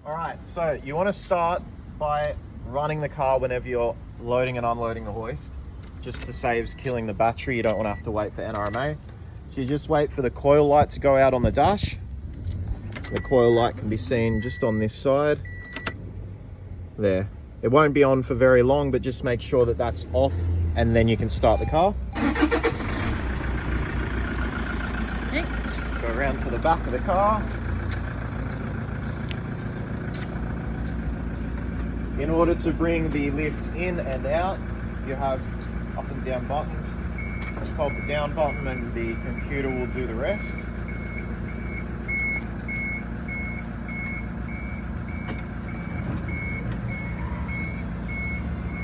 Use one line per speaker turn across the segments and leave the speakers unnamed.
All right, so you want to start by running the car whenever you're loading and unloading the hoist, just to save killing the battery. You don't want to have to wait for NRMA. So you just wait for the coil light to go out on the dash. The coil light can be seen just on this side. There. It won't be on for very long, but just make sure that that's off and then you can start the car. Go around to the back of the car. In order to bring the lift in and out, you have up and down buttons. Just hold the down button and the computer will do the rest.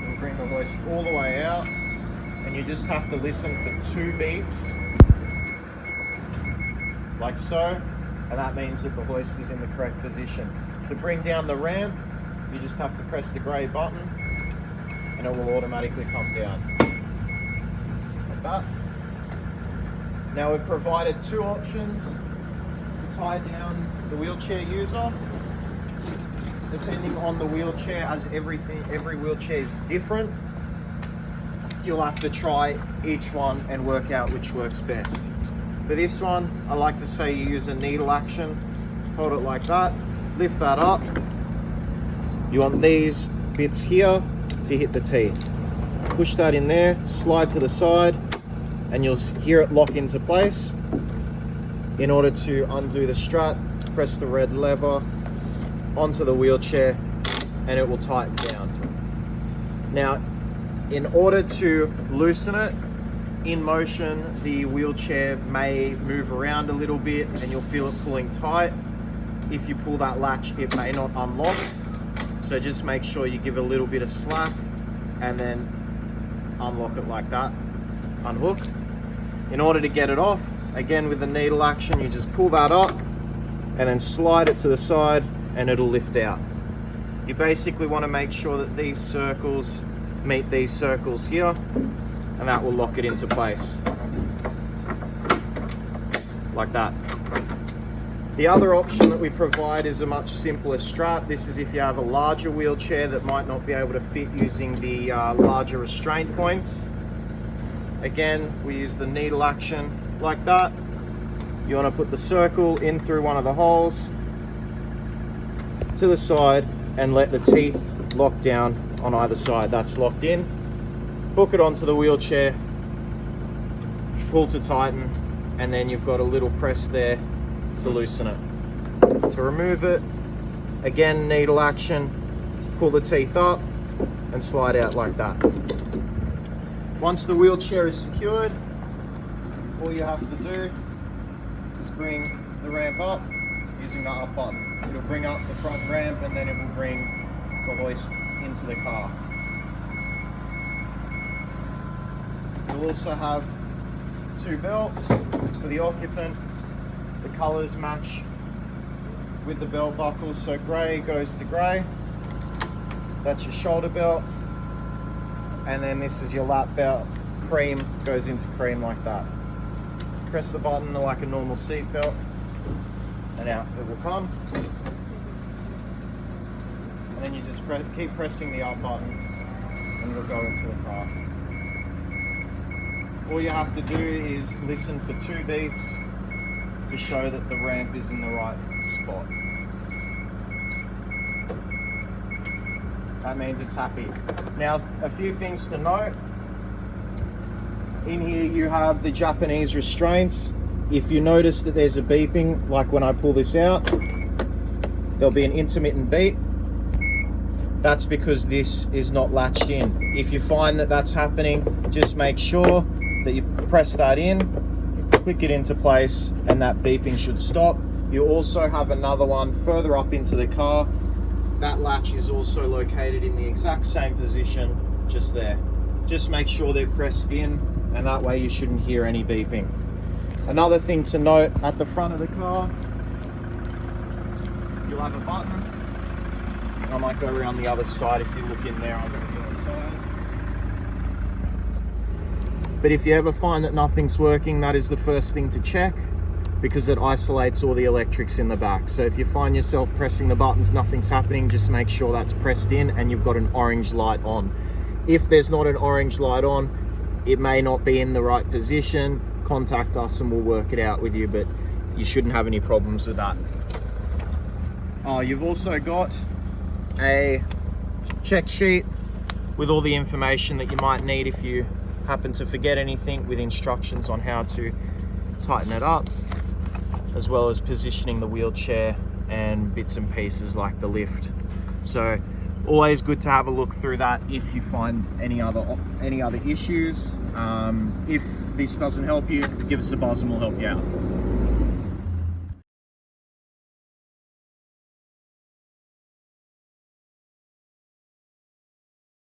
You'll bring the hoist all the way out and you just have to listen for 2 beeps, like so, and that means that the hoist is in the correct position. To bring down the ramp, you just have to press the grey button and it will automatically come down, like that. Now we've provided 2 options to tie down the wheelchair user. Depending on the wheelchair, as every wheelchair is different, you'll have to try each one and work out which works best. For this one, I like to say you use a needle action. Hold it like that, lift that up. You want these bits here to hit the teeth. Push that in there, slide to the side, and you'll hear it lock into place. In order to undo the strut, press the red lever onto the wheelchair and it will tighten down. Now, in order to loosen it, in motion, the wheelchair may move around a little bit and you'll feel it pulling tight. If you pull that latch, it may not unlock. So just make sure you give a little bit of slack and then unlock it like that, unhook. In order to get it off, again with the needle action, you just pull that up and then slide it to the side and it'll lift out. You basically want to make sure that these circles meet these circles here and that will lock it into place, like that. The other option that we provide is a much simpler strap. This is if you have a larger wheelchair that might not be able to fit using the larger restraint points. Again, we use the needle action like that. You want to put the circle in through one of the holes to the side and let the teeth lock down on either side. That's locked in. Hook it onto the wheelchair, pull to tighten, and then you've got a little press there to loosen it. To remove it, again needle action, pull the teeth up and slide out like that. Once the wheelchair is secured, all you have to do is bring the ramp up using the up button. It'll bring up the front ramp and then it will bring the hoist into the car. You'll also have 2 belts for the occupant. The colors match with the belt buckles, so grey goes to grey. That's your shoulder belt. And then this is your lap belt. Cream goes into cream like that. Press the button like a normal seat belt and out it will come. And then you just keep pressing the up button and it'll go into the car. All you have to do is listen for 2 beeps to show that the ramp is in the right spot. That means it's happy. Now, a few things to note. In here you have the Japanese restraints. If you notice that there's a beeping, like when I pull this out, there'll be an intermittent beep. That's because this is not latched in. If you find that that's happening, just make sure that you press that in, click it into place, and that beeping should stop. You also have another one further up into the car. That latch is also located in the exact same position, just there. Just make sure they're pressed in, and that way you shouldn't hear any beeping. Another thing to note, at the front of the car, you'll have a button. I might go around the other side. If you look in there, I'll go to the other side. But if you ever find that nothing's working, that is the first thing to check. because it isolates all the electrics in the back. So if you find yourself pressing the buttons, nothing's happening, just make sure that's pressed in and you've got an orange light on. If there's not an orange light on, it may not be in the right position. Contact us and we'll work it out with you, but you shouldn't have any problems with that. Oh, you've also got a check sheet with all the information that you might need if you happen to forget anything, with instructions on how to tighten it up, as well as positioning the wheelchair and bits and pieces like the lift. So always good to have a look through that if you find any other issues. If this doesn't help you, give us a buzz and we'll help you out.